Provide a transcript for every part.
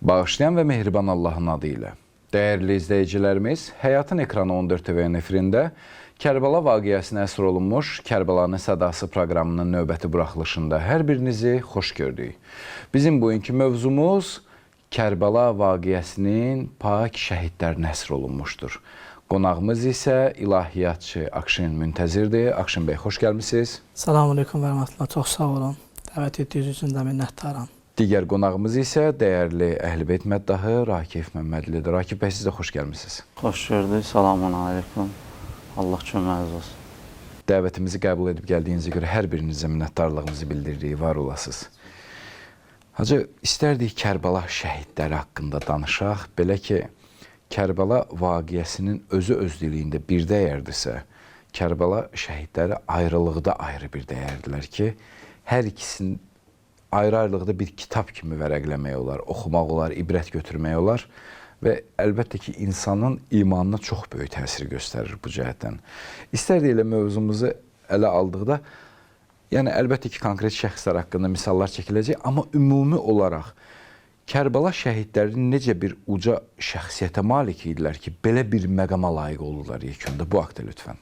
Bağışlayan və mehriban Allahın adı ilə. Dəyərli izləyicilərimiz, Həyatın Ekranı 14 TV-nin efirində Kərbəla vaqiəsinə əsr olunmuş Kərbəlanın Sədası proqramının növbəti buraxılışında hər birinizi xoş gördük. Bizim bugünkü mövzumuz Kərbəla vaqiəsinin pak şəhidlərinə əsr olunmuşdur. Qonağımız isə ilahiyyatçı Akşin Müntəzirdir. Akşin bəy, xoş gəlmişsiniz. Selamun Aleyküm və Rəhmətullah, çox sağ olun. Dəvət etdiyiniz üçün də minnətdaram. Digər qonağımız isə dəyərli Əhl-i-Beyt məddahı Rakif Məmmədlidir. Rakif bəy, siz də xoş gəlmişsiniz. Xoş gördük, selamun aleyküm. Allah köməyiniz olsun. Dəvətimizi qəbul edib gəldiyinizə görə hər birinizə minnətdarlığımızı bildiririk, var olasınız. Hacı, istərdik Kərbəla şəhidləri haqqında danışaq. Belə ki, Kərbəla vaqiəsinin özü özlülüyündə bir dəyərdirsə, Kərbəla şəhidləri ayrılıqda ayrı bir dəyərdilər ki, hər ikisinin ayrı-ayrılıqda bir kitab kimi vərəqləmək olar, oxumaq olar, ibrət götürmək olar və əlbəttə ki, insanın imanına çox böyük təsir göstərir bu cəhətdən. İstərdik elə mövzumuzu ələ aldıqda, yəni əlbəttə ki, konkret şəxslər haqqında misallar çəkiləcək, amma ümumi olaraq Kərbəla şəhidləri necə bir uca şəxsiyyətə malik idilər ki, belə bir məqama layiq olurlar yekunda. Bu haqda lütfən.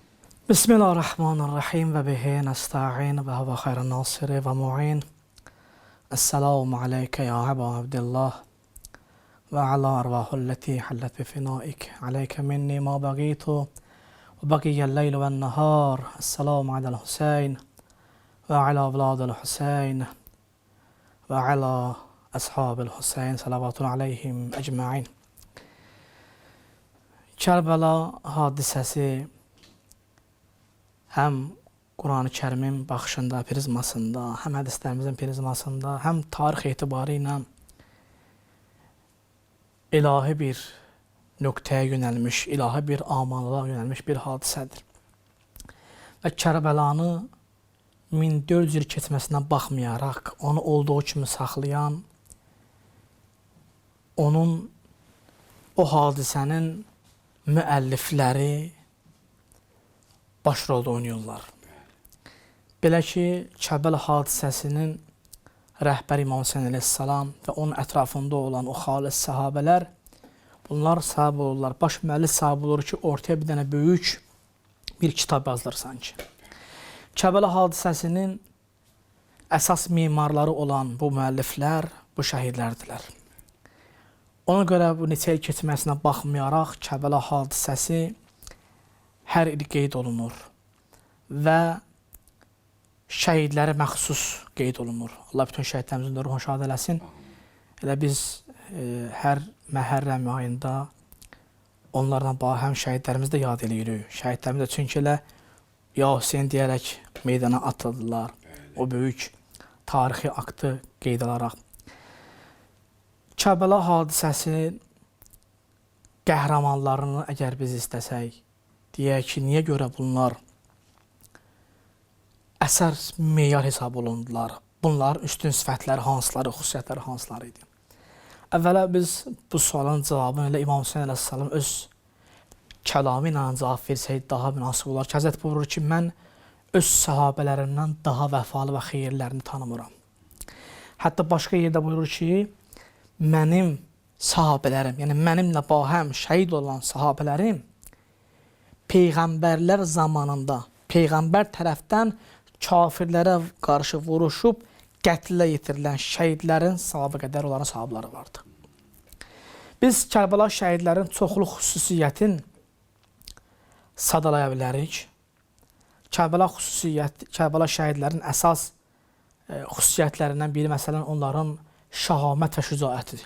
Bismillahirrahmanirrahim və bihi nəsta'in və hava xeyran nasiri və mu'in. Esselamu aleykə ya Əbu Abdillah və ala arvahulləti hallət bi finaik. Aleykə minni ma baqitu və baqiyyəl leylu və nəhar. Esselamu alel Hüseyin və ala avladil Hüseyin və ala Ashab-ül Hüseyin salavatun aleyhim ecmain. Kərbəla hadisəsi həm Quran-ı Kərimin baxışında, prizmasında, həm hədislərimizin prizmasında, həm tarix etibarı ilə ilahi bir nöqtəyə yönəlmiş, ilahi bir amanlığa yönəlmiş bir hadisədir. Və Kərbəlanı 1400 il keçməsinə baxmayaraq, onu olduğu kimi saxlayan, onun o hadisənin müəllifləri başrolda oynayırlar. Belə ki, Kərbəla hadisəsinin rəhbəri İmam Hüseyin əleyhissalam və onun ətrafında olan o xalis səhabələr, bunlar səbəb olurlar, baş müəllif səbəb olur ki, ortaya bir dənə böyük bir kitab yazılır sanki. Kərbəla hadisəsinin əsas mimarları olan bu müəlliflər, bu şəhidlərdilər. Ona görə bu neçə il keçməsinə baxmayaraq Kərbəla hadisəsi hər il qeyd olunur və şəhidlərə məxsus qeyd olunur. Allah bütün şəhidlərimizin də ruhunu şad eləsin. Elə biz hər Məhərrəm ayında onlardan həm şəhidlərimizi də yad eləyirik. Şəhidlərimiz də çünki elə Ya Hüseyin deyərək meydana atıldılar. O böyük tarixi aktı qeyd alaraq. Kərbəla hadisəsinin qəhrəmanlarını əgər biz istəsək, deyək ki, niyə görə bunlar əsər meyar hesab olundular? Bunların üstün sifətləri hansıları, xüsusiyyətləri hansıları idi? Əvvəla biz bu sualın cavabını elə İmam Hüseyin əleyhissalam öz kəlamı ilə cavab versəydi daha münasib olar. Həzrət buyurur ki, mən öz səhabələrimdən daha vəfalı və xeyirlərini tanımıram. Hətta başqa yerdə buyurur ki, mənim sahabələrim, yəni mənimlə bahəm şəhid olan sahabələrim Peyğəmbərlər zamanında Peyğəmbər tərəfdən kafirlərə qarşı vuruşub qətlə yetirilən şəhidlərin sahabı qədər onların sahabları vardı. Biz Kərbəla şəhidlərin çoxlu xüsusiyyətin sadalaya bilərik. Kərbəla şəhidlərin əsas xüsusiyyətlərindən biri məsələn onların şəhamət və şücaətidir.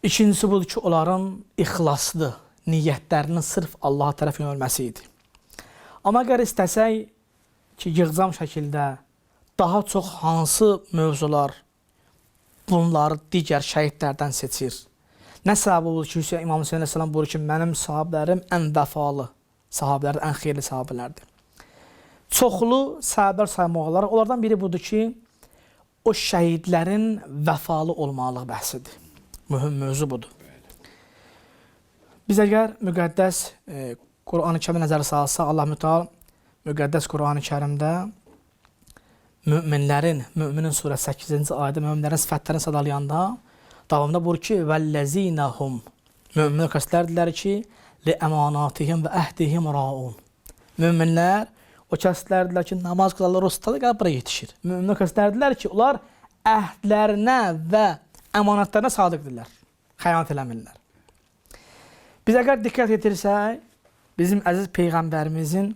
İkincisi budur ki, onların ixlaslı, niyyətlərinin sırf Allaha tərəf yönəlməsi idi. Amma əgər istəsək ki, yığcam şəkildə daha çox hansı mövzular bunları digər şəhidlərdən seçir? Nə səbəb olur ki, İmam Hüseyin əleyhissalam buyurur ki, mənim sahabələrim ən vəfalı sahabələrdir, ən xeyirli sahabələrdir. Çoxlu səbəblər saymaq olaraq, onlardan biri budur ki, o şəhidlərin vəfalı olmalıq bəhsidir. Mühüm mövzu budur. Biz əgər müqəddəs Quran-ı Kərimə nəzər salsaq, Allah Mütəala müqəddəs Quran-ı Kərimdə müminin surə 8-ci ayədə möminlərin sifətlərini sadalayanda Davamında buyurur ki, vəlləzinəhum möminlər kəslərdilər ki, li əmanatihim və əhdihim raun. Möminlər o kəslərdilər ki, namaz qılarlar, o stadı gəlib bura yetişir. Möminlər kəslərdilər ki, onlar əhdlərinə və əmanətlərinə sadiqdirlər, xəyanət eləmirlər. Biz əgər diqqət etirsək, bizim əziz Peyğəmbərimizin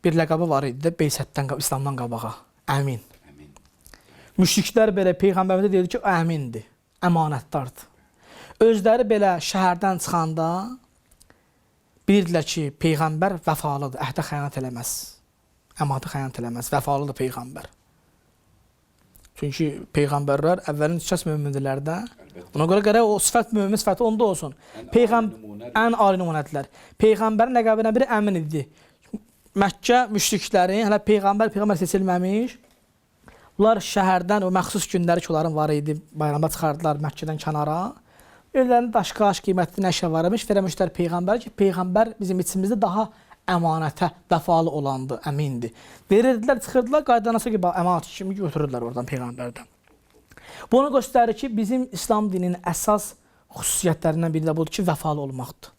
bir ləqabı var idi də, Beysətdən, İslamdan qabağa, əmin. Müşriklər belə Peyğəmbərimizə deyildi ki, o əmindir, əmanətdardır. Özləri belə şəhərdən çıxanda bilirdilər ki, Peyğəmbər vəfalıdır, əhdə xəyanət eləməz, əmanətə xəyanət eləməz, vəfalıdır Peyğəmbər. Çünki Peyğəmbərlər əvvəlin kəs mömindirlər də, ona görə gərək o sifət mömin sifəti onda olsun. Ən ali nümunədirlər. Peyğəmbərin ləqəbindən biri əmin idi. Məkkə müşrikləri, hələ Peyğəmbər seçilməmiş, bunlar şəhərdən o məxsus günləri ki, onların var idi, bayramda çıxardılar Məkkədən kənara. Özlərində daşqaş, qiymətli nəşə var imiş, verəmişlər Peyğəmbər ki, Peyğəmbər bizim içimizdə daha əmanətə vəfalı olandı, əmindir. Verirdilər, çıxırdılar, qaydanası gibi əmanət kimi götürürlər oradan Peyğəmbərdən. Bunu göstərir ki, bizim İslam dininin əsas xüsusiyyətlərindən biri də budur ki, vəfalı olmaqdır.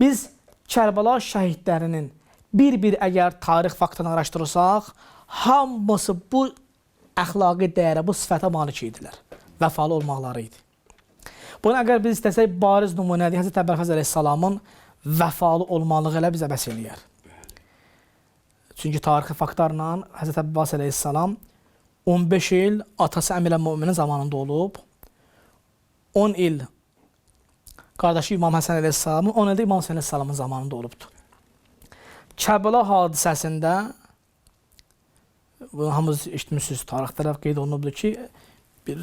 Biz Kərbəla şəhidlərinin bir-bir əgər tarix faktını araşdırırsaq, hamısı bu əxlaqi dəyərə, bu sifətə malik idilər. Vəfalı olmaqları idi. Bunu əgər biz istəsək, bariz nümunədir, Həzrət Əbəlfəz əleyhissalamın vəfalı olmalığı elə bizə bəs eləyər. Çünki tarixi faktlarla Həzrət Əbəlfəz əleyhissalam 15 il atası Əmir əl-Möminin zamanında olub, 10 il qardaşı İmam Həsən əleyhissalamın, 10 ildə İmam Həsən əleyhissalamın zamanında olubdur. Kərbəla hadisəsində, bunu hamınız işitmişsiniz, tarix tərəf qeyd olunubdur ki, bir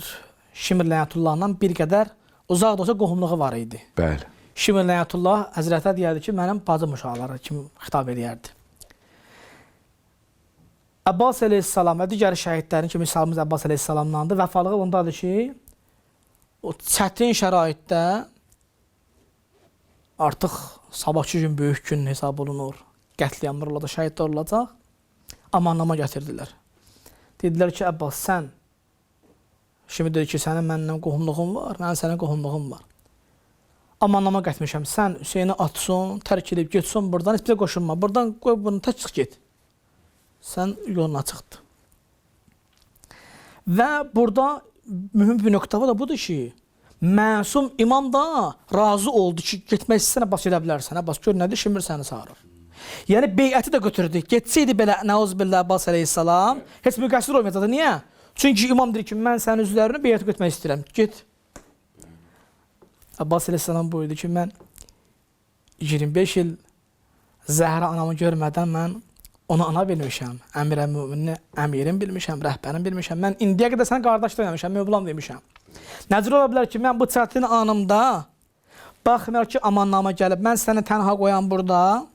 Şimr Ləyətullahla bir qədər uzaq da olsa qohumluğu var idi. Bəli. Şimr Ləyətullah Həzrətə deyərdi ki, mənim bacım uşaqları kimi xitab edərdi. Əbbas əleyhissalam və digər şəhidlərin ki, misalımız Əbbas əleyhissalamdandır, vəfalığı bundadır ki, o çətin şəraitdə artıq sabahçı gün böyük gün hesab olunur, qətliamlar olacaq, şəhidlər olacaq, amannama gətirdilər. Dedilər ki, Əbbas, sən şimdi dedi ki, sənin məndən qohumluğun var, mənim sənin qohumluğum var. Amannama qətmişəm, sən Hüseyni atsın, tərk edib getsin buradan, heç bizə qoşulma, buradan qoy bunu tək çıx get. Sən yolun açıqdır. Və burada mühüm bir nöqtə var da budur ki, məsum imam da razı oldu ki, getmək istəsən Əbbas edə bilərsən, Əbbas gör nədir, Şimr səni çağırır. Yəni beyəti də götürdü. Getsəydi belə Nəuzbillah Əbbas əleyhissalam, heç müqəssir olmayacaqdı. Niyə? Çünki imam deyir ki, mən sənin üzvlərini beyət götürmək istəyirəm. Get. Abbas əleyhissalam buyurdu ki, mən 25 il Zəhra anamı görmədən mən ona ana bilmişəm. Əmir əl-Möminin əmirin bilmişəm, rəhbərin bilmişəm. Mən indiyə qədər sənə qardaş deməmişəm, mövlam demişəm. Necə ola bilər ki, mən bu çətin anımda baxmayaraq ki, amannama gəlib, mən səni tənha qoyan burada,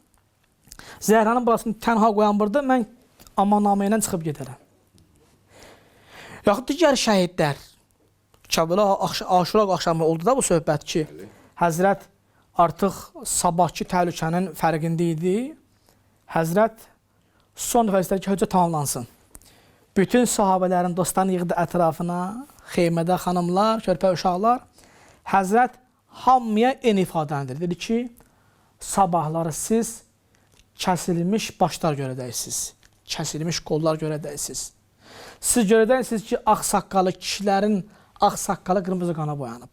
Zəhranın burasını tənha qoyan burada, mən amannama ilə çıxıb gedərəm. Yaxud digər şəhidlər, Kəbəla Aşura axşamı oldu da bu söhbət ki, Həzrət artıq sabahki təhlükənin fərqində idi. Həzrət son dəfə istədi ki, höccə tamamlansın. Bütün sahabələrin, dostların yığdı ətrafına, xeymədə xanımlar, körpə uşaqlar. Həzrət hamıya eyni ifadəndir. Dedi ki, sabahları siz kəsilmiş başlar görədəksiniz, kəsilmiş qollar görədəksiniz. Siz görədəksiniz ki, ağsaqqalı kişilərin ağsaqqalı qırmızı qana boyanıb.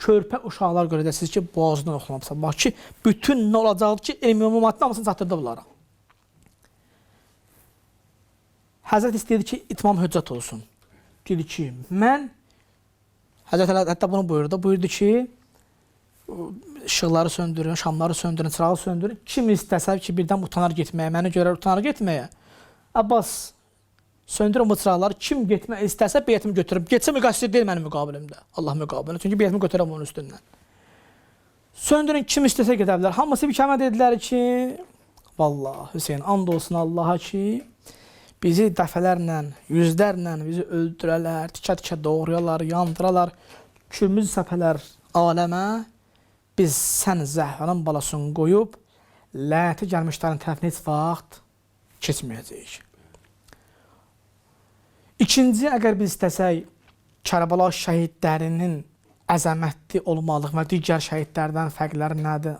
Körpə uşaqlar görədəksiniz ki, boğazından oxlanıbsa. Bax ki, bütün nə olacaqdır ki, elmi ümumatın hamısını çatdırdı bunlara. Həzrət istəyirdi ki, itmam hüccət olsun. Dedi ki, mən, Həzrət hətta bunu buyurdu. Buyurdu ki, işıqları söndürün, şamları söndürün, çırağı söndürün. Kim istəsə ki, birdən utanar getməyə, məni görər utanar getməyə. Abbas, söndürün bu çıraqları, kim getmək istərsə beyətimi götürüb. Getsə müqəssir deyil mənim müqabilimdə. Allah müqabilində. Çünki beyətimi götürəm onun üstündən. Söndürün, kim istəsə gedə bilər. Hamısı bir kəmə dedilər ki, vallahi Hüseyin, and olsun Allaha ki, bizi dəfələrlə, yüzlərlə bizi öldürələr, tikə-tikə doğruyalar, yandıralar, külümüz səpələr aləmə, biz sən Zəhranın balasını qoyub, lənəti gəlmişlərin tərəfinə heç vaxt keçməyəcəyik. İkinci, əgər biz istəsək, Kərbəla şəhidlərinin əzəmətli olmalığı və digər şəhidlərdən fərqləri nədir?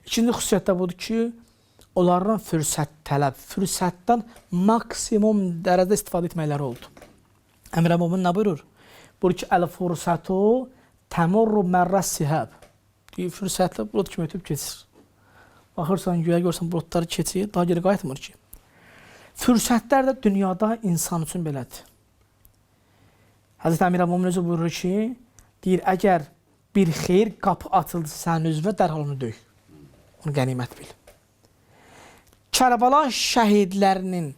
İkinci xüsusiyyət də budur ki, onların fürsət tələb, fürsətdən maksimum dərəcədə istifadə etməkləri oldu. Əmr-i-Mömin nə buyurur? Buyurur ki, əl-fursətu təmurru mərrəs-sihəb. Deyir, fürsətlə bulud kimi ötüb keçir. Baxırsan, güya görsən buludları keçir, daha geri qayıtmır ki. Fürsətlər də dünyada insan üçün belədir. Həzrət Əmir-i-Mömin özü buyurur ki, deyir, əgər bir xeyir qapı açıldı sənin üzvə, dərhal onu döy. Onu qənimət bil. Kərbəla şəhidlərinin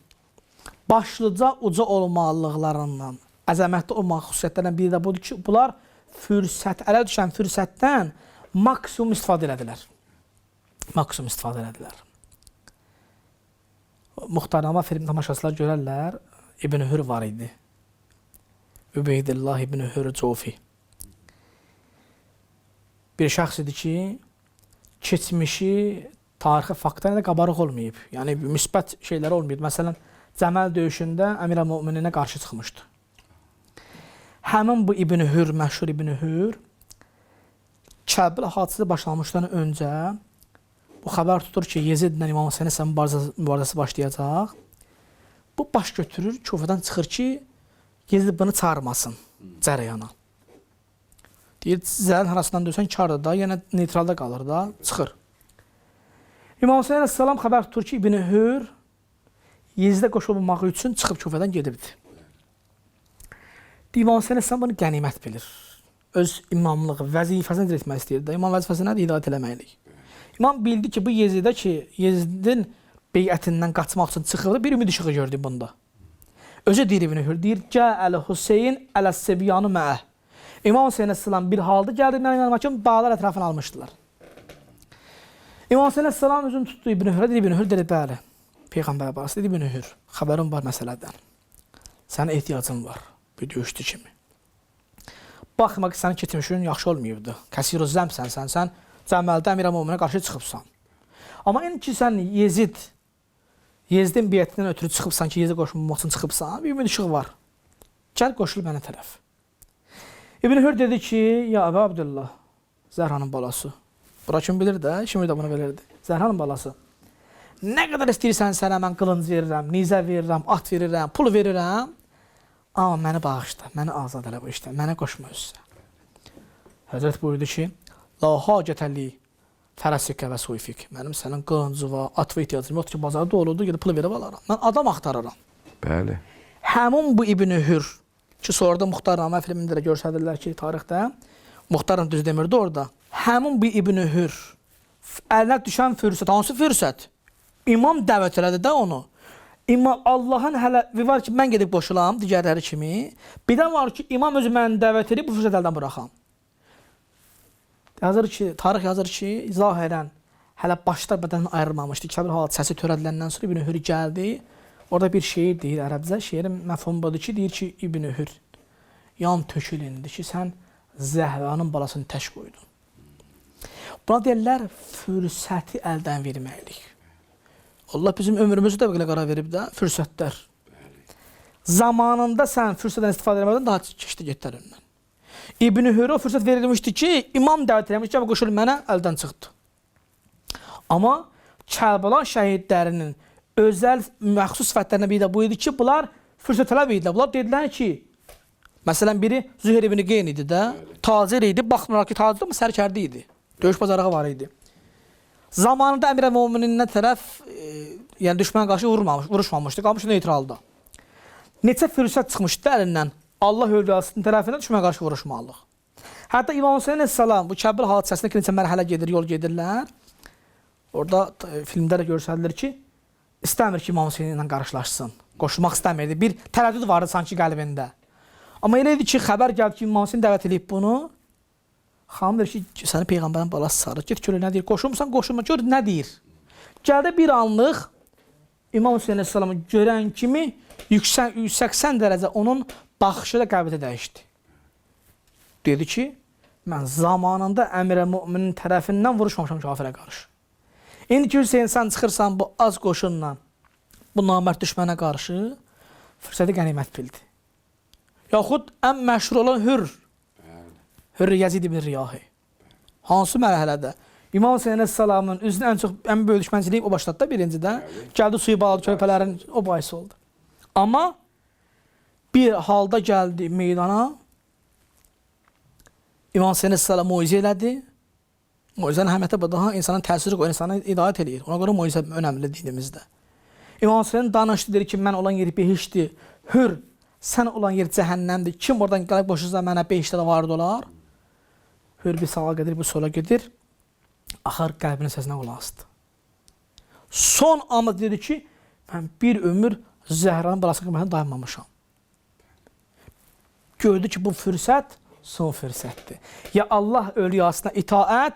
başlıca uca olmalıqlarından, əzəmətli olmaq xüsusiyyətlərindən biri də budur ki, bunlar ələ düşən fürsətdən maksimum istifadə elədilər. Maksimum istifadə elədilər. Muxtarnamə film tamaşaçılar görərlər, İbn Hür var idi. Übeydillah İbn Hür Cofi. Bir şəxs idi ki, keçmişi tarixi faktdan da qabarıq olmayıb. Yəni, müsbət şeylər olmayıb. Məsələn, Cəməl döyüşündə Əmir-i-Mömininə qarşı çıxmışdı. Həmin bu İbn Hür, məşhur İbn Hür, Kərbəla hadisəsi başlamışdan öncə bu xəbər tutur ki, Yezidlə İmam Hüseyin mübarizəsi başlayacaq. Bu baş götürür, Kufədən çıxır ki, Yezid bunu çağırmasın cərəyana. Deyir, zəlin arasından döysən kardır da, yenə neytralda qalır da, çıxır. İmam Hüseyin əleyhissalam xəbər tutur ki, İbn Hür Yezidə qoşulmamaq üçün çıxıb Kufədən gedibdir. İmam Hüseyin əleyhissalam bunu qənimət bilir. Öz imamlığı, vəzifəsini icra etmək istəyir də. İmam vəzifəsi nədir? Hidayət eləməklik. İmam bildi ki, bu Yezidə ki, Yezidin beyətindən qaçmaq üçün çıxırdı, bir ümid işığı gördü bunda. Özü deyir İbn Hür, deyir, Cəəl Hüseyin ələs-Səbiyanı məəh. İmam Hüseyin əleyhissalam bir halda gəldi, mənim yanıma ki, dağlar ətrafını almışdılar. İmam Hüseyin əleyhissalam özünü tutdu İbn Hürə, dedi İbn Hür, dedi, bəli, Peyğəmbər barəsi, dedi İbn Hür, xəbərim var məsələdən. Sənin ehtiyacın var, bir döyüşdü kimi. Baxma ki, sənin keçmişin yaxşı olmayıbdı. Kəsir-ü zəmsən sən Cəməldə Əmir-i-Möminə qarşı çıxıbsan. Amma indi ki, sən Yezidin biyyətindən ötürü çıxıbsan ki, Yezidə qoşulmaq üçün çıxıbsan, bir ümid işıq var. Gəl, qoşul mənə tərəf. İbn Hür dedi ki, ya Əbə Abdullah, Zəhranın balası. Bura kim bilir də, şimdi də bunu bilirdi. Zəhranın balası. Nə qədər istəyirsən sənə mən qılınc verirəm, nizə verirəm, at verirəm, pul verirəm. Amma məni bağışla, məni azad elə bu işdən, mənə qoşma özsə. Həzrət buyurdu ki, La hacətəli fərəsikə və suyfik. Mənim sənin qılıncı var, at və ihtiyacım yoxdur ki, bazarda olurdu, gedib pul verib alaram. Mən adam axtarıram. Bəli. Həmin bu İbn Hür ki, sonra da Muxtarnamə filmində də görsədirlər ki, tarixdə, Muxtarın düz demirdi orada. Həmin bu İbn Hür əlinə düşən fürsət, hansı fürsət? İmam dəvət elədi də onu. İmam Allahın hələ var ki, mən gedib qoşulam, digərləri kimi. Bir də var ki, imam özü məni dəvət edib, bu fürsət əldən buraxam. Tarix yazır ki, zahirən hələ başlar bədəndən ayrılmamışdı. Kəbir hadisəsi törədiləndən sonra İbn Hür gəldi. Orada bir şeir deyir ərəbcə. Şeirin məfhumu budur ki, deyir ki, İbn Hür, yan tökül indi ki, sən Zəhranın balasını tək qoydun. Buna deyirlər, fürsəti əldən verməklik. Allah bizim ömrümüzü də belə qərar verib də, fürsətlər. Zamanında sən fürsətdən istifadə etmədən daha keçdi getdər öndən. İbn Hürə o fürsət verilmişdi ki, imam dəvət eləmişdi ki, qoşul mənə əldən çıxdı. Amma Kərbəla şəhidlərinin özəl məxsus sifətlərindən biri də bu idi ki, bunlar fürsət tələb idilər. Bunlar dedilər ki, məsələn, biri Züheyr ibn Qeyn idi də, tacir idi, baxmıraq ki, tacir amma sərkərdi idi. Döyüş bazarığı var idi. Zamanında Əmir-i-Mömininə tərəf, yəni düşmənə qarşı vuruşmamışdı, qalmışdı neytralda. Neçə fürsət çıxmışdı əlindən Allah övliyasının tərəfindən düşmənə qarşı vuruşmalıq. Hətta İmam Hüseyin əleyhissalam bu Kəbir hadisəsində ki, neçə mərhələ gedir, yol gedirlər. Orada filmdə də görsədilir ki, istəmir ki, İmam Hüseyin ilə qarşılaşsın. Qoşulmaq istəmirdi. Bir tərəddüd vardı sanki qəlbində. Amma elə idi ki, xəbər gəldi ki, İmam Hüseyin dəvət edib bunu. Xanım deyir ki, səni Peyğəmbərin balası sarır. Get görür nə deyir. Qoşulmursan, qoşulma. Gör nə deyir. Gəldi bir anlıq İmam Hüseyin əleyhissalamı görən kimi 180 dərəcə onun baxışı da qəbətə dəyişdi. Dedi ki, mən zamanında Əmir-i-Möminin tərəfindən vuruşmamışam kafirə qarşı. İndi ki, Hüseyin, sən çıxırsan bu az qoşunla, bu namərd düşmənə qarşı fürsəti qənimət bildi. Yaxud ən məşhur olan Hürr. Hürr Yazid ibn Riyahi. Hansı mərhələdə? İmam Hüseyin əleyhissalamın üzünə ən böyük düşmənçiliyi o başladı da birincidə. Gəldi suyu bağladı körpələrin, o bahis oldu. Amma bir halda gəldi meydana, İmam Hüseyin əleyhissalam moizə elədi. Moizənin əhəmiyyəti bu daha insanın təsiri qoyur, insanı hidayət edir. Ona görə moizə önəmli dinimizdə. İmam Hüseyin danışdı, dedi ki, mən olan yeri behişdir. Hür, sən olan yer cəhənnəmdir. Kim oradan gəlib qoşursa mənə behişdə də vardı olar. Hür bir sağa gedir, bir sola gedir. Axır qəlbinin səsinə qulaq asdı. Son anda dedi ki, mən bir ömür Zəhranın balasının qıymətini dayanmamışam. Gördü ki, bu fürsət son fürsətdir. Ya Allah ölüyasına itaət,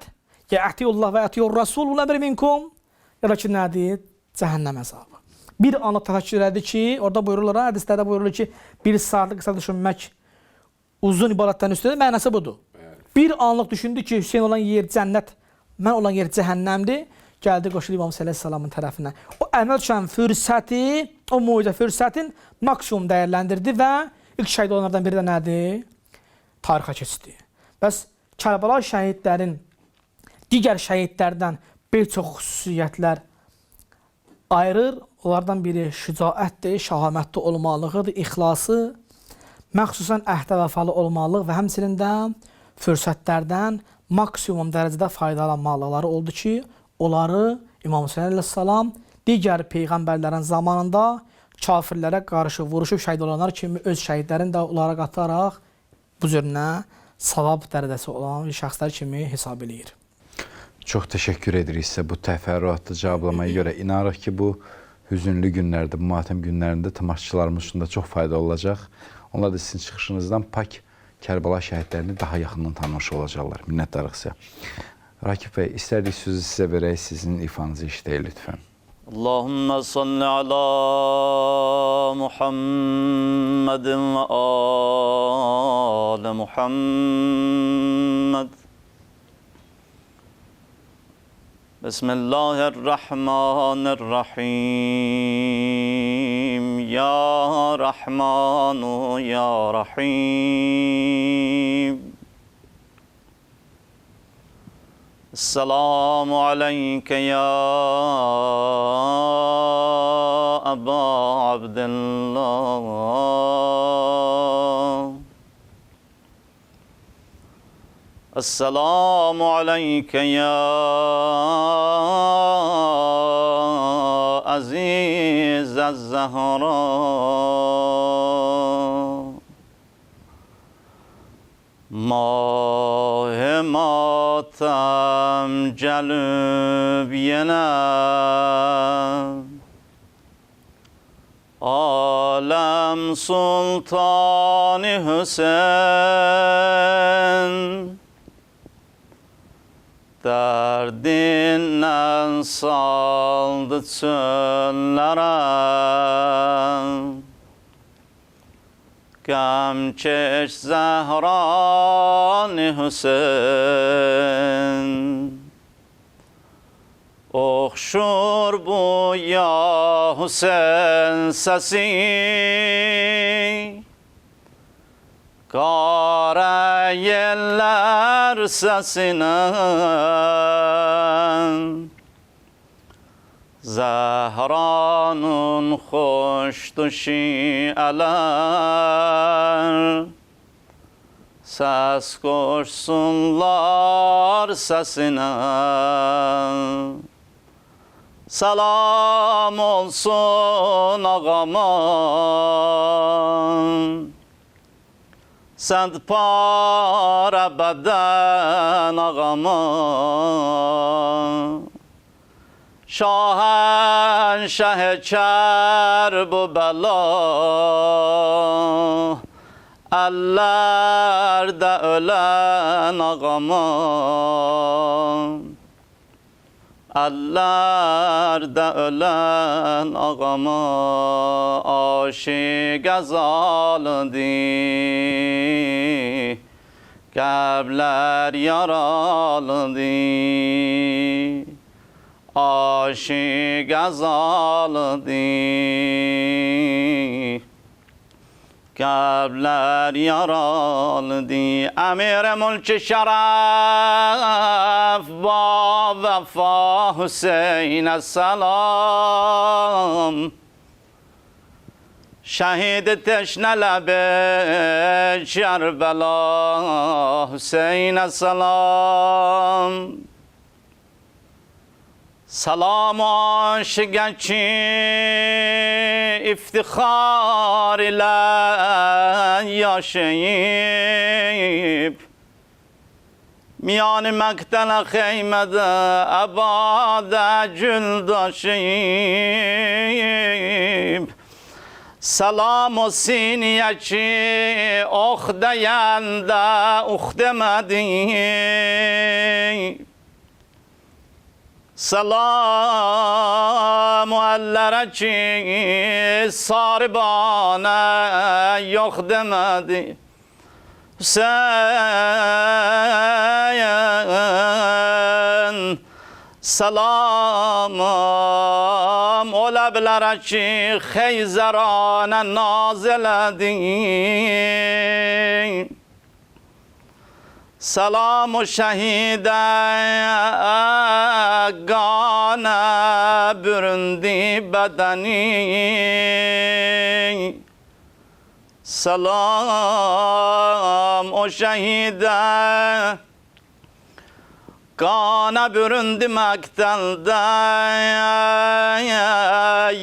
ya ətiyullah və ətiyur Rasul əmri minkum, ya da ki, nədir? Cəhənnəm əzabı. Bir anı təfəkkür elədi ki, orada buyururlar, hədislərdə buyurulur ki, bir saatlik qısa düşünmək uzun ibadətlərin üstündə mənası budur. Bir anlıq düşündü ki, Hüseyin olan yer cənnət, mən olan yer cəhənnəmdir. Gəldi, qoşuldu İmam Hüseyin əleyhissalamın tərəfinə. O əməl üçün fürsəti, o mucize fürsətin maksimum dəyərləndirdi və ilk şəhid olanlardan biri də nədir? Tarixə keçdi. Bəs Kərbəla şəhidlərin digər şəhidlərdən bir çox xüsusiyyətlər ayırır. Onlardan biri şücaətdir, şahamətli olmalığıdır, ixlası, məxsusən əhdə vəfalı olmalıq və həmçinin də fürsətlərdən maksimum dərəcədə faydalanmalıqları oldu ki, onları İmam Hüseyin əleyhissalam digər peyğəmbərlərin zamanında kafirlərə qarşı vuruşub şəhid olanlar kimi öz şəhidlərini də onlara qataraq bu cürünə savab dərəcəsi olan şəxslər kimi hesab edir. Çox təşəkkür edirik sizə bu təfərrüatlı cavablamaya görə. İnanırıq ki, bu hüzünlü günlərdə, bu matəm günlərində tamaşaçılarımız üçün də çox fayda olacaq. Onlar da sizin çıxışınızdan pak Kərbəla şəhidlərini daha yaxından tanımış olacaqlar. Minnətdarıq sizə. Rakib bəy, istərdik sözü sizə verək, sizin ifanızı işləyək lütfən. Allahümme salli ala Muhammedin ve ala Muhammed. Bismillahirrahmanirrahim. Ya Rahmanu Ya Rahim. Esselamu aleyke ya Aba Abdillah. Esselamu aleyke ya Aziz az-Zahra. Mah-ı matem celüb yine Alem Sultani Hüseyin derdinden saldı çöllere Gamçeş Zehrani Hüseyin Okşur bu ya Hüseyin sesi Kara yeller sesine Zehra'nın hoştu şiiler Ses koşsunlar sesine Selam olsun ağama Send para beden ağama Şahenşah çer bu bela Ellerde ölen ağama Ellerde ölen ağama Aşık ezalıdı Kalpler yaralıdı Aşık ezalıdı kalpler yaraldı. Emir mülk şeref ba vefa Hüseyin'e selam. Şehid teşne lebe Kerbela Hüseyin'e selam. Salam aşık ki iftihar ile yaşayıp miyan mektele heymede ebade gül taşıyıp selam o siniye ki oh deyen de uh demedi. Selam ellere ki saribane yok demedi. Hüseyin selam o leblere ki xeyzerane nazeledi. Selam şehide gane büründü bedeni. Selam o şehide gane büründü mektelde.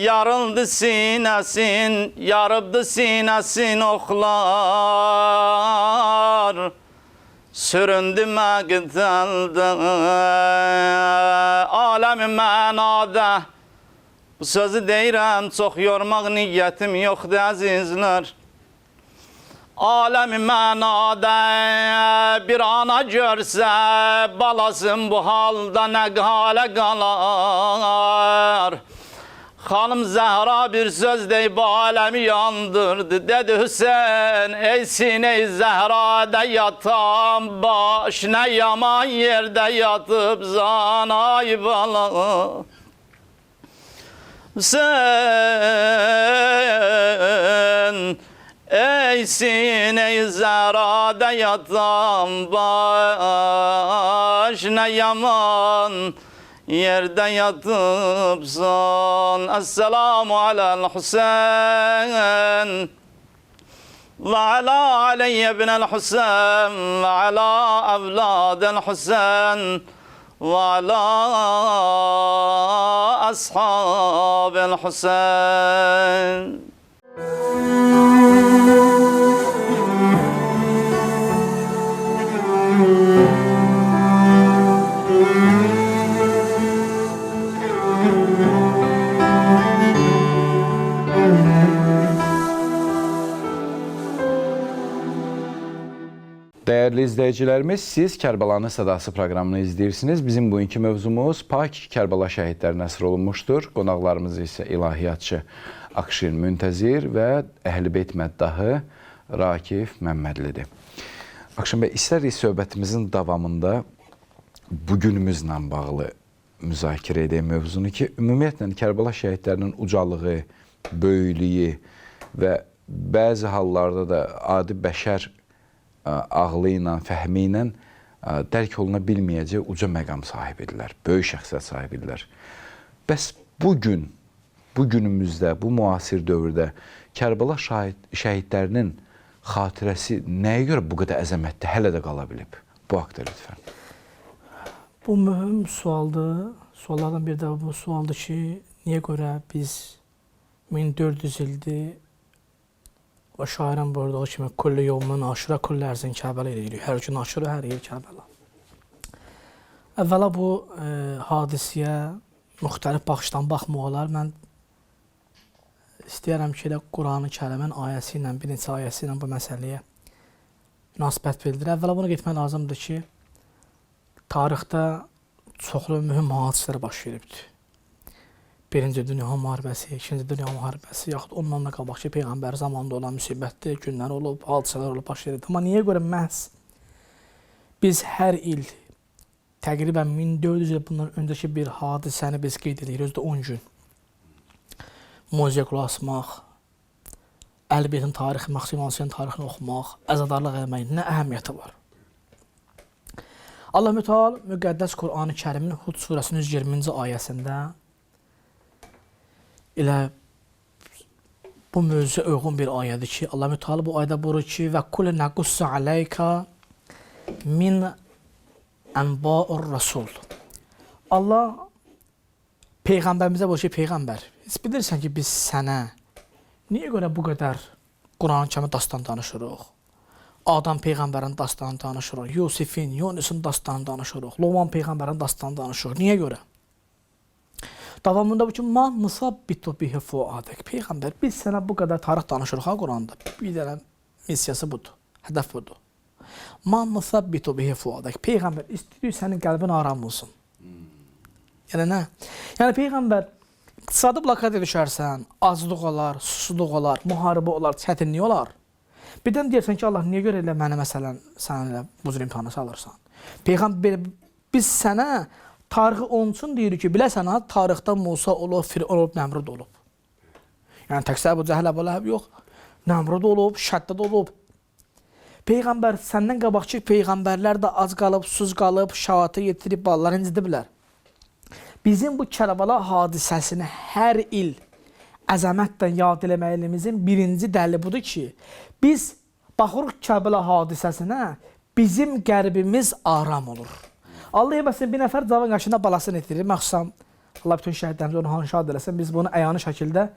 Yarıldı sinesin, yarıldı sinesin oklar. Süründü məqdəldə aləmi mənada. Bu sözü deyirəm, çox yormaq niyyətim yoxdur əzizlər. Aləmi mənada bir ana görsə balasın bu halda nə halə qalar. Hanım Zəhra bir söz deyib aləmi yandırdı. Dedi Hüseyin ey sine-i Zehra'da yatan baş, ne yaman yerde yatıp zanay bala. Hüseyin ey sine-i Zehra'da yatan baş, ne yaman yerde yatıpsan. Esselamu alel Hüseyin ve ala Ali ibnel Hüseyin ve ala evladel Hüseyin ve ala ashabil Hüseyin. Değerli izleyicilerimiz, siz Kərbəlanın Sədası proqramını izləyirsiniz. Bizim bugünkü mövzumuz Pak Kərbala şəhidlərinə həsr olunmuşdur. Qonaqlarımız isə ilahiyyatçı Akşin Müntəzir və Əhl-i-Beyt məddahı Rakif Məmmədlidir. Akşin bəy, istərik söhbətimizin davamında bugünümüzlə bağlı müzakirə edək mövzunu ki, ümumiyyətlə Kərbəla şəhidlərinin ucalığı, böyüklüyü və bəzi hallarda da adi bəşər ağlı ilə, fəhmi ilə dərk oluna bilməyəcək uca məqam sahibidirlər, böyük şəxsiyyət sahibidirlər. Bəs bugünümüzdə, bu müasir dövrdə Kərbəla şəhidlərinin xatirəsi nəyə görə bu qədər əzəmətli hələ də qala bilib? Bu haqda lütfən. Bu mühüm sualdır. Suallardan bir də bu sualdır ki, niyə görə biz 1400 ildir o şairin buyurduğu kimi kulli yevmin aşura kulli ərzin Kərbəla eləyirik. Hər gün aşura, hər yer Kərbəla. Əvvəla bu hadisiyə müxtəlif baxışdan baxmaq olar. Mən istəyərəm ki, Quran-ı Kərimin ayəsi ilə, bir neçə ayəsi ilə bu məsələyə münasibət bildirir. Əvvəla buna getmək lazımdır ki, tarixdə çoxlu mühüm hadisələr baş veribdir. Birinci Dünya müharibəsi, ikinci Dünya müharibəsi, yaxud ondan da qabaq ki, Peyğəmbər zamanında olan müsibətli günlər olub, hadisələr olub, baş verir. Amma niyə görə məhz biz hər il təqribən 1400 il bundan öncəki bir hadisəni biz qeyd edirik, özü də 10 gün. Muziyə qulaq asmaq, Əhl-Beytin tarixi, Məxsimansiyyənin tarixini oxumaq, əzadarlıq eləmək nə əhəmiyyəti var? Allah Müteal müqəddəs Qur'an-ı Kərimin Hud surəsinin 120-ci ayəsində elə bu mövzuya uyğun bir ayədir ki, Allah Müteal bu ayədə buyurur ki, və kullu naqussu aleyka min ənba'ur rasul. Allah Peyğəmbərimizə buyurur ki, Peyğəmbər, heç bilirsən ki, biz sənə niyə görə bu qədər Qur'an-ı Kərimə dastan danışırıq? Adam Peyğəmbərin dastanını danışırıq, Yusifin, Yunusun dastanını danışırıq, Loman Peyğəmbərin dastanını danışırıq. Niyə görə? Davamında bu ki, man musabbitu bihi fuadak. Peyğəmbər, biz sənə bu qədər tarix danışırıq ha Quranda. Bir dənə missiyası budur, hədəf budur. Man musabbitu bihi fuadak. Peyğəmbər, istəyirik sənin qəlbin aram olsun. Yəni nə? Yəni Peyğəmbər, iqtisadi blokada düşərsən, aclıq olar, susuzluq olar, müharibə olar, çətinlik olar. Birdən deyirsən ki, Allah niyə görə elə mənə məsələn sən elə bu cür imtihana salırsan? Peyğəmbər, biz sənə tarixi onun üçün deyirik ki, biləsən ha, tarixdə Musa olub, Firon olub, Nəmrud olub. Yəni təkcə Əbu Cəhəl, Əbu Ləhəb yox, Nəmrud olub, Şəddad olub. Peyğəmbər, səndən qabaqçı peyğəmbərlər də ac qalıb, susuz qalıb, şəhadətə yetirib, balalar incidiblər. Bizim bu Kərbəla hadisəsini hər il əzəmətlə yad eləməyimizin birinci dəlili budur ki, biz baxırıq Kərbəla hadisəsinə, bizim qəlbimiz aram olur. Allah yeməsin, bir nəfər cavan yaşında balasını itirir. Məxsusam, Allah bütün şəhidlərimizi onu şad eləsin. Biz bunu əyani şəkildə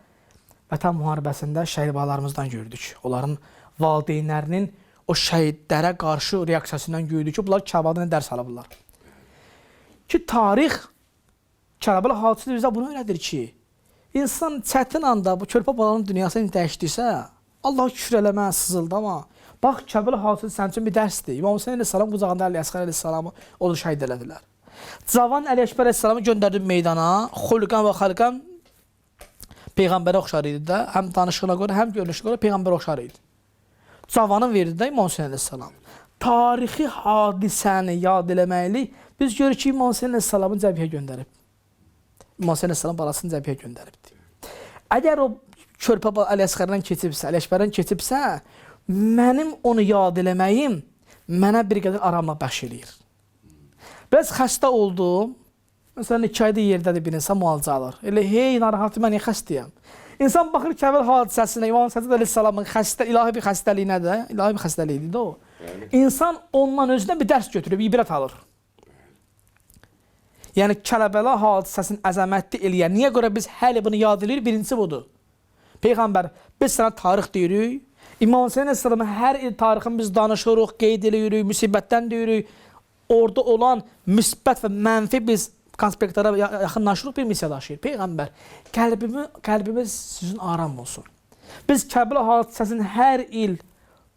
Vətən müharibəsində şəhid balalarımızdan gördük. Onların valideynlərinin o şəhidlərə qarşı reaksiyasından gördük ki, bunlar Kərbəladan dərs alıblar. Ki, tarix Kərbəla hadisəsi bizə bunu öyrədir ki, İnsan çətin anda bu körpə balanın dünyasını dəyişdirsə, Allah küfr eləmə, sızıldama. Bax, Kərbəla hadisəsi sənin üçün bir dərsdir. İmam Hüseyin əleyhissalam qucağında Əli Əsqər əleyhissalamı onu şəhid elədilər. Cavan Əli Əkbər əleyhissalamı göndərdi meydana, xulqan və xalqan Peyğəmbərə oxşar idi də, həm danışığına görə, həm görünüşünə görə Peyğəmbərə oxşar idi. Cavanın verdi də İmam Hüseyin əleyhissalam. Tarixi hadisəni yad eləməkli, biz görürük ki, İmam Hüseyin əleyhissalamı cəbhəyə göndərib. İmam Hüseyin əleyhissalam balasını cəbhəyə göndəribdi. Əgər o körpə Əli Əsqərdən keçibsə, Əli Əkbərdən keçibsə, mənim onu yad eləməyim mənə bir qədər aramlıq bəxş eləyir. Biraz xəstə oldum. Məsələn, 2 ayda yerdədir bir insan müalicə alır. Elə hey narahatım, mən niyə xəstəyəm? İnsan baxır Kərbəla hadisəsinə, İmam Hüseyin əleyhissalamın ilahi bir xəstəliyinə də, ilahi bir xəstəliyidir də o. İnsan ondan özünə bir dərs götürüb, ibrət alır. Yəni Kərbəla hadisəsinin əzəmətli eləyən, niyə görə biz hələ bunu yad edirik? Birincisi budur. Peyğəmbər, biz sənə tarix deyirik. İmam Hüseyin əleyhissalamın hər il tarixini biz danışırıq, qeyd edirik, müsibətdən deyirik. Orada olan müsbət və mənfi biz konspektlara yaxınlaşırıq, bir missiya daşıyır. Peyğəmbər, qəlbimiz sizin aram olsun. Biz Kərbəla hadisəsinin hər il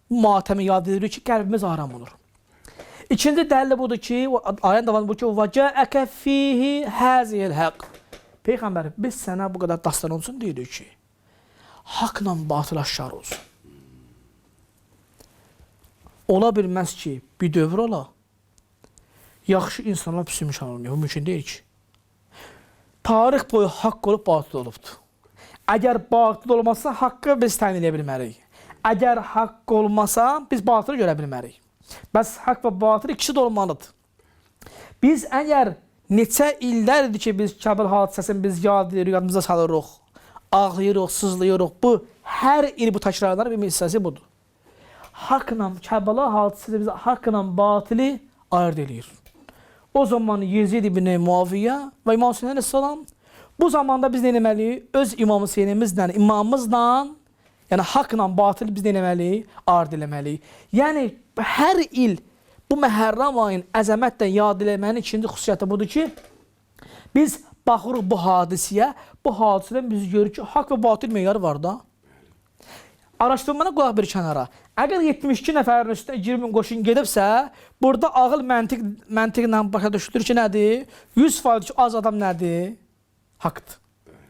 matəmi yad edirik ki, qəlbimiz aram olur. İkinci dəlil budur ki, ayənin davamında budur ki, وَجَاءَكَ فِيهِ هَذِهِ الْحَقِّ. Peyğəmbər, biz sənə bu qədər dastan olsun deyirik ki, haqla batıl aşkar olsun. Ola bilməz ki, bir dövr ola, yaxşı insanlar pis insan olmuyor. Bu mümkün deyil ki. Tarix boyu haqq olub, batıl olubdur. Əgər batıl olmasa, haqqı biz təmin edə bilmərik. Əgər haqq olmasa, biz batılı görə bilmərik. Bəs haqq və batıl ikisi də olmalıdır. Biz əgər neçə illərdir ki, biz Kərbəla hadisəsini biz yad edirik, yadımıza salırıq, ağlayırıq, sızlayırıq. Bu, hər il bu təkrarların bir hissəsi budur. Haqla, Kərbəla hadisəsi bizə haqla batılı ayırt edir. O zaman Yezid ibn Muaviyyə və İmam Hüseyin əleyhissalam bu zamanda biz nə etməliyik? Öz İmam Hüseynimizlə, imamımızla, yəni haqla batılı biz nə etməliyik? Ayırt eləməliyik. Yəni hər il bu Məhərrəm ayın əzəmətlə yad eləmənin ikinci xüsusiyyəti budur ki, biz baxırıq bu hadisiyə, bu hadisədən biz görürük ki, haqq və batıl meyarı var da. Araşdırmana qulaq bir kənara. Əgər 72 nəfərin üstündə 20 min qoşun gedibsə, burada ağıl məntiqlə başa düşülür ki, nədir? 100% ki, az adam nədir? Haqqdır.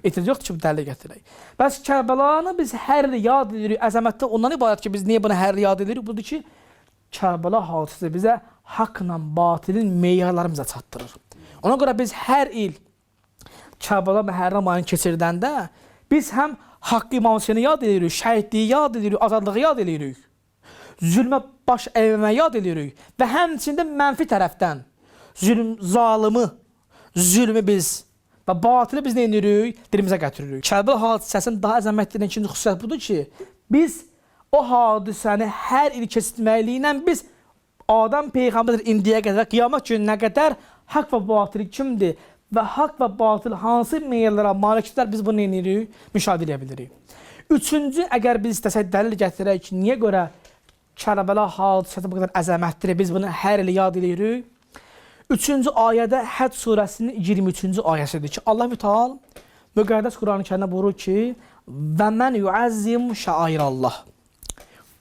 Etiraz yoxdur ki, bu dəlil gətirək. Bəs Kərbəlanı biz hər il yad edirik, əzəmətdə ondan ibarət ki, biz niyə bunu hər il yad edirik? Budur ki, Kərbəla hadisəsi bizə haqla batilin meyarlarını bizə çatdırır. Ona görə biz hər il Kərbəla Məhərrəm ayını keçirdəndə biz həm Haqqı İmam Hüseyni yad edirik, şəhidliyi yad edirik, azadlığı yad edirik. Zülmə baş əyməyə yad edirik və həmçində mənfi tərəfdən zalımı biz və batılı biz nə edirik? Dilimizə gətiririk. Kərbəla hadisəsinin daha əzəmətli ikinci xüsusiyyət budur ki, biz o hadisəni hər il keçirməklə biz Adəm Peyğəmbər indiyə qədər, qiyamət gününə qədər haqq və batıl kimdir və haqq və batıl hansı meyillərə malikdirlər biz bunu nə edirik? Müşahidə edə bilirik. Üçüncü, əgər biz istəsək dəlil gətirək ki, niyə görə Kərbəla hadisəsi bu qədər əzəmətdir, biz bunu hər il yad edirik. Üçüncü ayədə Həc surəsinin 23-cü ayəsidir ki, Allah Mütəal müqəddəs Quran-ı Kərimdə buyurur ki, və mən yuəzzim şəairallah.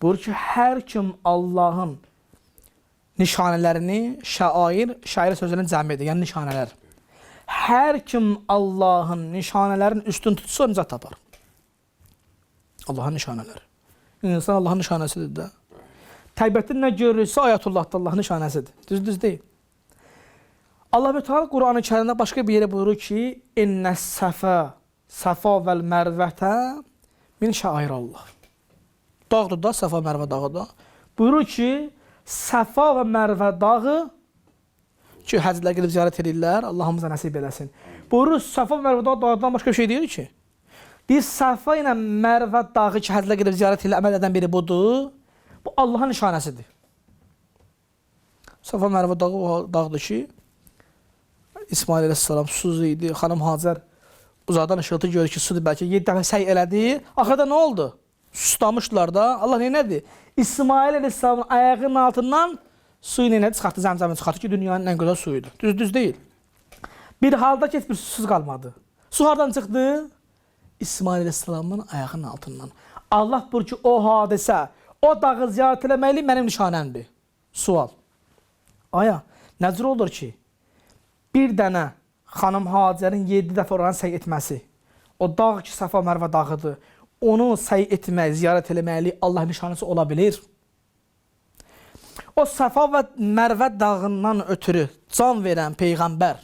Buyurur ki, hər kim Allahın nişanələrini, şair sözlərinin cəmidir, yəni nişanələr. Hər kim Allahın nişanələrini üstün tutsa, nicat tapar. Allahın nişanələri. İnsan Allahın nişanəsidir də. Təbiətdə nə görürsə, ayətullahda Allahın nişanəsidir. Düz deyil. Allah Teala Quran-ı Kərimdə başqa bir yerə buyurur ki, İnnəs səfa vəl mərvətə min şairallah. Dağdır da, Səfa Mərvə dağı da. Buyurur ki, Səfa və Mərvə dağı ki, həclər gedib ziyarət edirlər, Allahımıza nəsib eləsin. Buyurur, Səfa və Mərvə dağdan başqa bir şey deyir ki, biz Səfa ilə Mərvə dağı ki, həclər gedib ziyarət edirlər, əməl edən biri budur, bu Allahın nişanəsidir. Səfa Mərvə dağı o dağdır ki, İsmail əleyhissalam susuz idi, xanım Hacər uzaqdan ışıltı görür ki, sudur, bəlkə 7 dəfə səy elədi. Axırda nə oldu? Sustamışlar da. Allah neynədir? İsmail əleyhissalamın ayağının altından suyu neynədir? Çıxartdı, zəmzəmini çıxartdı ki, dünyanın ən gözəl suyudur. Düz deyil. Bir halda ki, heç bir susuz qalmadı. Su hardan çıxdı? İsmail əleyhissalamın ayağının altından. Allah buyurur ki, o hadisə, o dağı ziyarət eləməli mənim nişanəmdir. Sual. Aya, necə olur ki, bir dənə xanım Hacərin 7 dəfə oranı səy etməsi, o dağ ki, Səfa Mərvə dağıdır, onu səy etmək, ziyarət eləməli Allah nişanəsi ola bilir. O Səfa və Mərvə dağından ötürü can verən Peyğəmbər,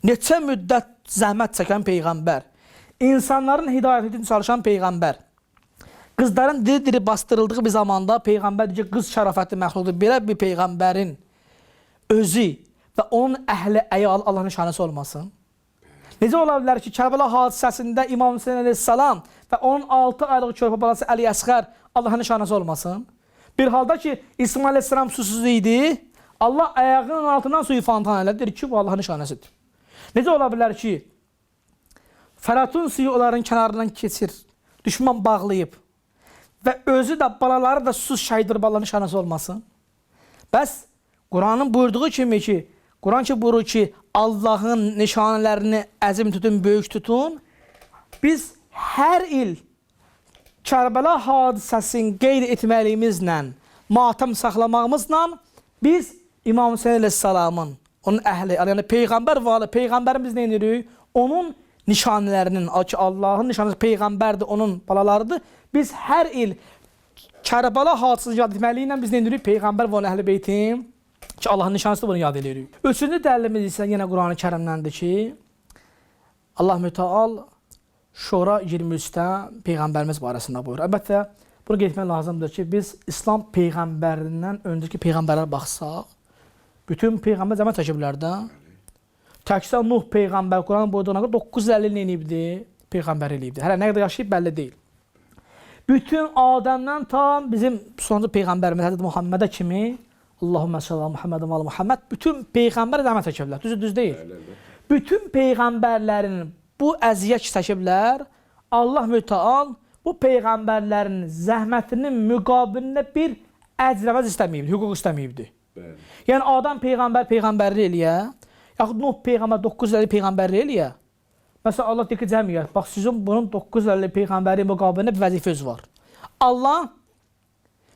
neçə müddət zəhmət çəkən Peyğəmbər, insanların hidayət üçün çalışan Peyğəmbər, qızların diri-diri bastırıldığı bir zamanda Peyğəmbər deyir ki, qız şərafətli məxluqdur, belə bir Peyğəmbərin özü və onun əhli əyal Allah nişanəsi olmasın. Necə ola bilər ki, Kərbəla hadisəsində İmam Hüseyin əleyhissalam və onun 6 aylıq körpə balası Əli Əsğər Allah nişanəsi olmasın. Bir halda ki, İsmail əleyhissalam susuz idi, Allah ayağının altından suyu fontan elədir ki, bu Allah nişanəsidir. Necə ola bilər ki, Fəratun suyu onların kənarından keçir, düşman bağlayıb və özü də balaları da susuz şəhiddir, Allah nişanəsi olmasın. Bəs Quranın buyurduğu kimi ki, Quran ki buyurur ki, Allahın nişanələrini əzim tutun, böyük tutun. Biz hər il Kərbəla hadisəsini qeyd etməliyimizlə, matəm saxlamağımızla biz İmam Hüseyin əleyhissalamın, onun əhli, yəni Peyğəmbər var, Peyğəmbərimiz nə edirik? Onun nişanələrinin, Allahın nişanəsi Peyğəmbərdir, onun balalarıdır. Biz hər il Kərbəla hadisəsini yad etməliyinlə biz nə edirik? Peyğəmbər və onun əhl-i beytin ki, Allahın nişanəsi bunu yad edirik. Üçüncü dəlilimiz isə yenə Quran-ı Kərimdəndir ki, Allah Mütəal Şura 23-də Peyğəmbərimiz barəsində buyurur. Əlbəttə, bunu qeyd etmək lazımdır ki, biz İslam Peyğəmbərindən öncəki Peyğəmbərlərə baxsaq, bütün Peyğəmbər cəmət çəkiblər də. Təkcə Nuh Peyğəmbər Quran buyurduğuna qədər 950 il eləyibdi, Peyğəmbər eləyibdi. Hələ nə qədər yaşayıb bəlli deyil. Bütün Adəmdən tam bizim sonuncu Peyğəmbərimiz Həzrət Muhammedə kimi Allahümmə sallallahu Muhammed və Muhammed bütün Peyğəmbər cəmət çəkiblər. Düz deyil. Bütün Peyğəmbərlərin bu əziyyət çəkiblər. Allah Mütəal bu Peyğəmbərlərin zəhmətinin müqabilində bir əcrəvəz istəməyibdir, hüquq istəməyibdir. Yəni Adam Peyğəmbərlik eləyə, yaxud Nuh Peyğəmbər 950 Peyğəmbərlik eləyə. Məsələn, Allah deyir ki, cəmiyyət, bax sizin bunun 950 Peyğəmbəri müqabilində bir vəzifəz var. Allah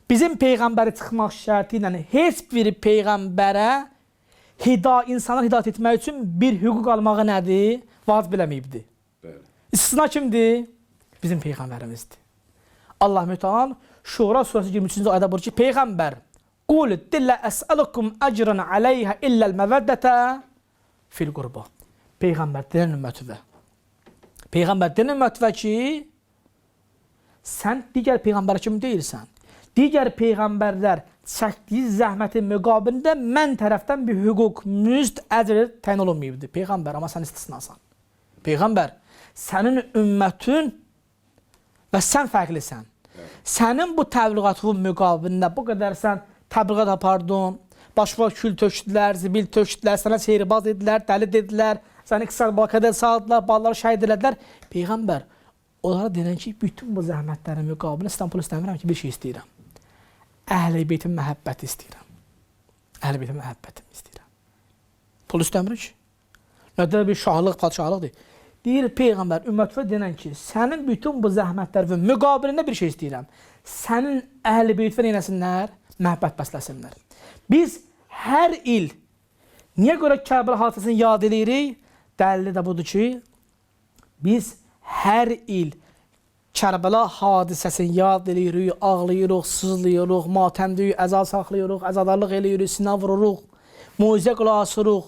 bizim Peyğəmbəri çıxmaq şərti ilə heç bir Peyğəmbərə insanlar hidayət etmək üçün bir hüquq almağı nədir? Vacib eləməyibdir. İstisna kimdir? Bizim Peyğəmbərimizdir. Allah Mütəal Şura surəsi 23-cü ayədə buyurur ki, Peyğəmbər qul dillə əsəlukum əcran aleyhə illəl məvəddətə fil qurba. Peyğəmbər deyən ümmətivə. Peyğəmbər deyən ümmətivə ki, sən digər peyğəmbər kimi deyilsən. Digər peyğəmbərlər çəkdiyi zəhmətin müqabilində mən tərəfdən bir hüquq, müzd, əcr təyin olunmayıbdır. Peyğəmbər, amma sən istisnasan. Peyğəmbər, sənin ümmətin və sən fərqlisən. Sənin bu təbliğatın müqabilində bu qədər sən təbliğat apardın, başqa kül tökdülər, zibil tökdülər, sənə seyrbaz dedilər, dəli dedilər, səni qısar balkada saldılar, balları şəhid elədilər. Peyğəmbər, onlara denən ki, bütün bu zəhmətlərin müqabilində sizdən pul istəmirəm ki, bir şey istəyirəm. Əhl-i beytin məhəbbəti istəyirəm. Əhl-i beytin məhəbbətini istəyirəm. Pul istəmirik ki. Nədə bir şahlıq, padşahlıqdır. Deyir Peyğəmbər, ümmətvə denən ki, sənin bütün bu zəhmətlərin müqabilində bir şey istəyirəm. Sənin əhl-i beytin neynəsinlər? Məhəbbət bəsləsinlər. Biz hər il niyə görə Kərbəla hadisəsini yad edirik? Dəlili də budur ki, biz hər il Kərbəla hadisəsini yad edirik, ağlayırıq, sızlayırıq, matəmdəyik, əza saxlayırıq, əzadarlıq eləyirik, sinə vururuq, muizə qulaq asırıq.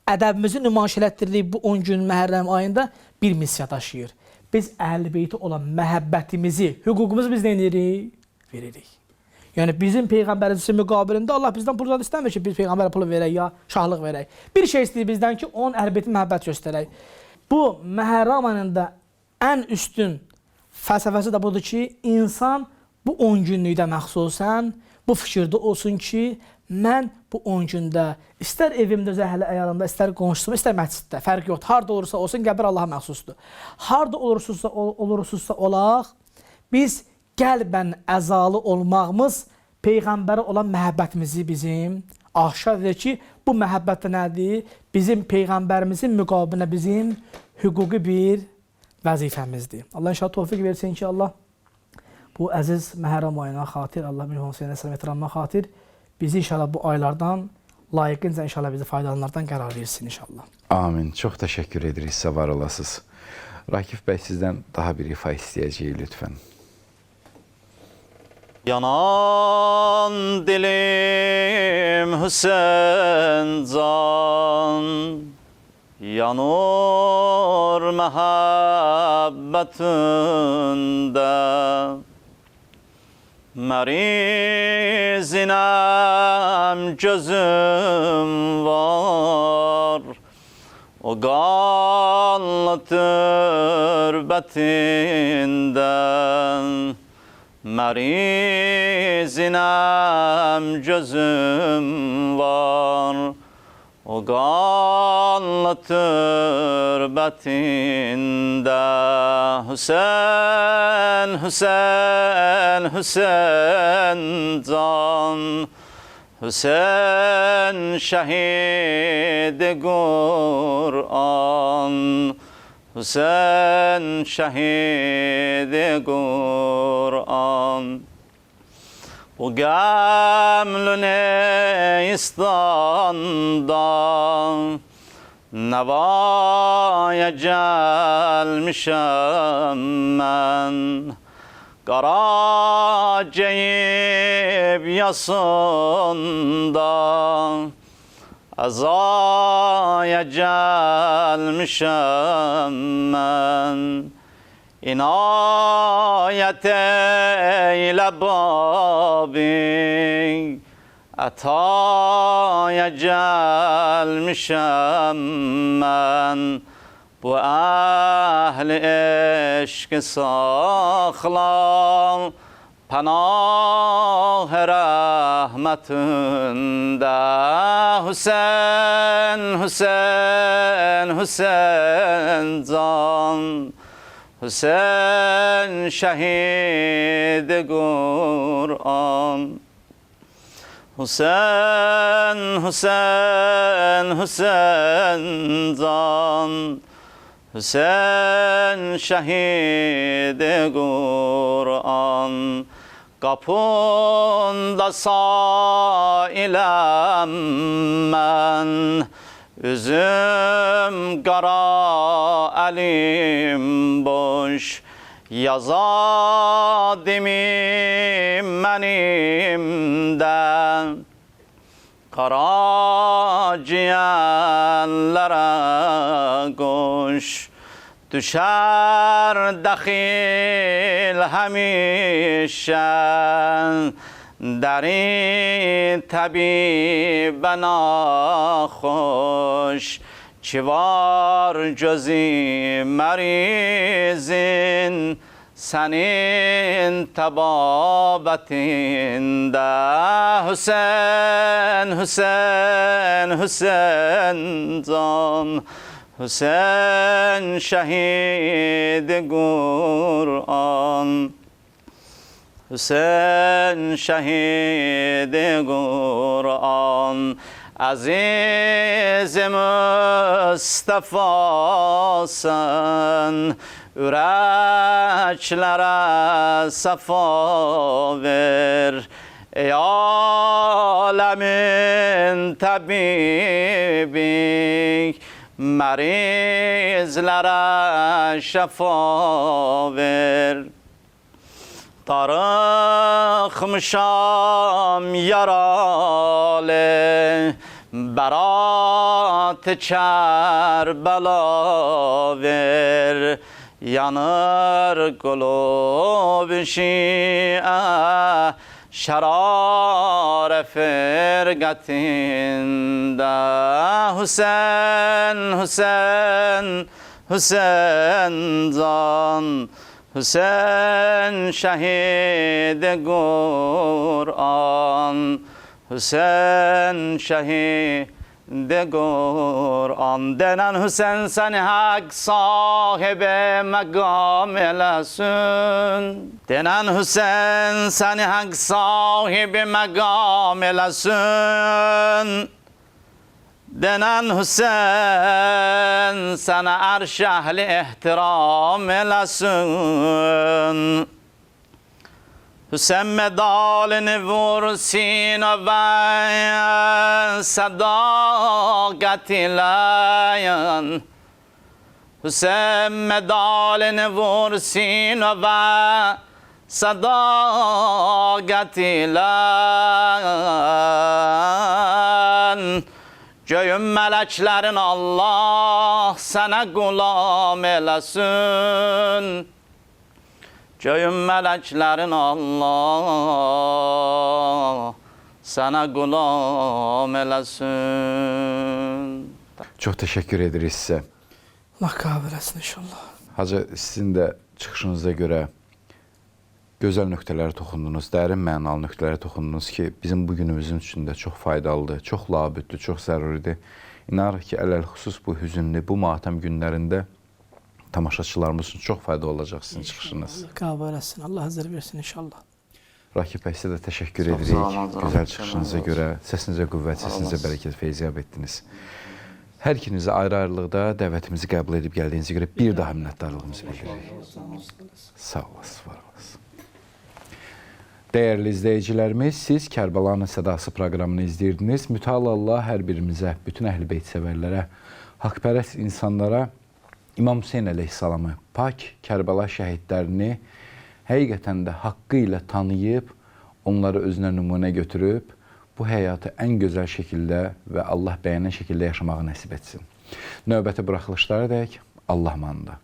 Ədəbimizi nümayiş elətdiririk bu 10 gün Məhərrəm ayında bir missiya daşıyır. Biz Əhl-i Beyti olan məhəbbətimizi, hüququmuzu biz nə edirik? Veririk. Yəni bizim Peyğəmbərimizin müqabilində Allah bizdən pul istəmir ki, biz Peyğəmbərə pulu verək ya şahlıq verək. Bir şey istəyir bizdən ki, onun Əhl-i Beytin məhəbbət göstərək. Bu Məhərrəm ayında ən üstün fəlsəfəsi də budur ki, insan bu 10 günlükdə məxsusən bu fikirdə olsun ki, mən bu 10 gündə istər evimdə, zəhəli əyalımda, istər qonşusumda, istər məsciddə, fərq yoxdur. Harada olursa olsun, qəbir Allaha məxsusdur. Harada olursunuzsa olaq, biz qəlbən əzalı olmağımız Peyğəmbərə olan məhəbbətimizi bizim aşkar edir ki, bu məhəbbət də nədir? Bizim Peyğəmbərimizin müqabilində bizim hüquqi bir vəzifəmizdir. Allah inşallah tövfiq versin ki, Allah bu əziz Məhərrəm ayına xatir, Allah Mühəmməd sallallahu xatir bizi inşallah bu aylardan layiqincə inşallah bizi faydalanlardan qərar versin inşallah. Amin. Çox təşəkkür edirik. Sizə var olasınız. Rakif bəy, sizdən daha bir ifa istəyəcəyik lütfən. Yanan dilim Hüseyin can, yanır məhəbbətində. Mərizinem gözüm var, o qanlı türbətindən. Mərizinem gözüm var, o qanlı türbətində. Hüseyin, Hüseyin, Hüseyin can, Hüseyin şəhid-i Qur'an, Hüseyin şəhid-i Qur'an. Bu qəmlü Neystan'dan Nəvaya gəlmişəm mən. Qaracəyib yasından əzaya gəlmişəm mən. İnayət eylə babi, ətaya gəlmişəm mən. Bu əhl-i eşqi saxla, pənah rəhmətində. Hüseyin, Hüseyin, Hüseyin can, Hüseyin şəhid-i Qur'an. Hüseyin, Hüseyin, Hüseyin can, Hüseyin şəhid-i Qur'an. Qapında sailəm mən, üzüm qara, əlim boş. Yazadimim mənimdən, qaraciyənlərə qoş. düşer daxil hemişe deri tabibe naxoş çi var cözü merizin senin tababetinde Hüseyin, Hüseyin, Hüseyin can Hüseyin şehid Kur'an Hüseyin şehid Kur'an Aziz Mustafa sen yüreklere safa ver ey alemin tabibi merizlere şefa ver tarıkmışam yaralı berat Kerbela ver yanır kulub şi'e şerar firgatinde Hüseyin, Hüseyin, Hüseyin can Hüseyin şehid Kur'an Hüseyin şehid Kur'an denen Hüseyin seni hak sahibi makam eylesin denen Hüseyin seni hak sahibi makam eylesin denen Hüseyin sana arş ehli ihtiram eylesin Hüseyin medalini vursin ve sadakat ile Hüseyin medalini vursin ve sadakat ile Göğün meleklerin Allah sana gulam eylesin Göğün meleklerin Allah sana gulam eylesin. Çok teşekkür ederiz size. Allah kabul etsin inşallah. Hacı, sizin de çıxışınıza göre gözəl nöqtələrə toxundunuz, dərin mənalı nöqtələrə toxundunuz ki, bizim bu günümüzün üçün də çox faydalıdır, çox labüddür, çox zəruridir. İnanırıq ki, ələlxüsus bu hüzünlü, bu matəm günlərində tamaşaçılarımız üçün çox faydalı olacaq sizin çıxışınız. Allah kabul etsin, Allah hazır versin inşallah. Rakip bəy, sizə də təşəkkür edirik. Gözəl çıxışınıza görə, səsinizə qüvvət, səsinizə bərəkət, feyziyab etdiniz. Hər ikinizə ayrı-ayrılıqda dəvətimizi qəbul edib gəldiyinizə görə bir daha minnətdarlığımızı bildiririk. Sağ olasınız, var olasınız. Dəyərli izləyicilərimiz, siz Kərbəlanın Sədası proqramını izləyirdiniz. Mütəallə Allah hər birimizə, bütün əhl-i beyt sevərlərə, haqpərəst insanlara İmam Hüseyin əleyhissalamı, pak Kərbəla şəhidlərini həqiqətən də haqqı ilə tanıyıb, onları özünə nümunə götürüb, bu həyatı ən gözəl şəkildə və Allah bəyənən şəkildə yaşamağı nəsib etsin. Növbəti buraxılışlara dək Allah manında.